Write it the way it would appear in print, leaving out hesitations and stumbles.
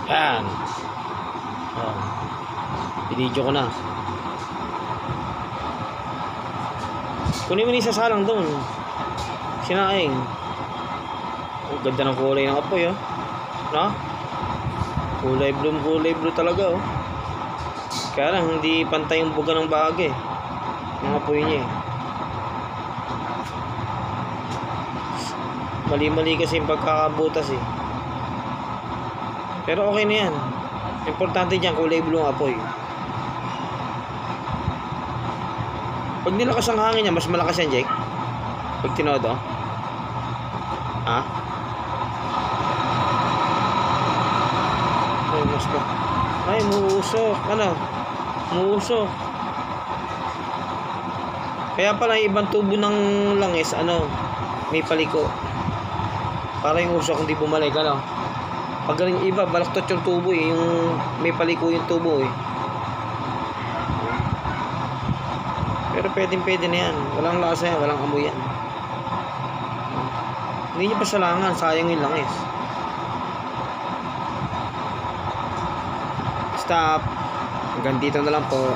Yan. Oh. Binidyo ko na. Kunin mo ni sasalang doon. Sinaing. Ang ganda ng kulay ng apoy, oh. No? Kulay blue talaga, oh. Kaya lang, hindi pantay yung buga ng bahagi. Ng apoy niya, eh. Mali-mali kasi yung pagkakabutas, eh. Pero okay na yan. Importante dyan, kulay blue ang apoy. Pag nilakas ang hangin niya, mas malakas yan, Jake. Pag tinodo. Ha? Ay, mas pa. Ay, muusok. Ano? Muusok. Kaya pala yung ibang tubo ng langis, ano, may paliko. Para yung usok hindi bumalik, ano. Pag galing iba, balaktot yung tubo, eh. Yung may paliko yung tubo, eh. Pero pwede na yan. Walang lasa yan, walang amoy yan. Hindi nyo pasalangan, sayang yung langis. Stop. Hanggang dito na lang po.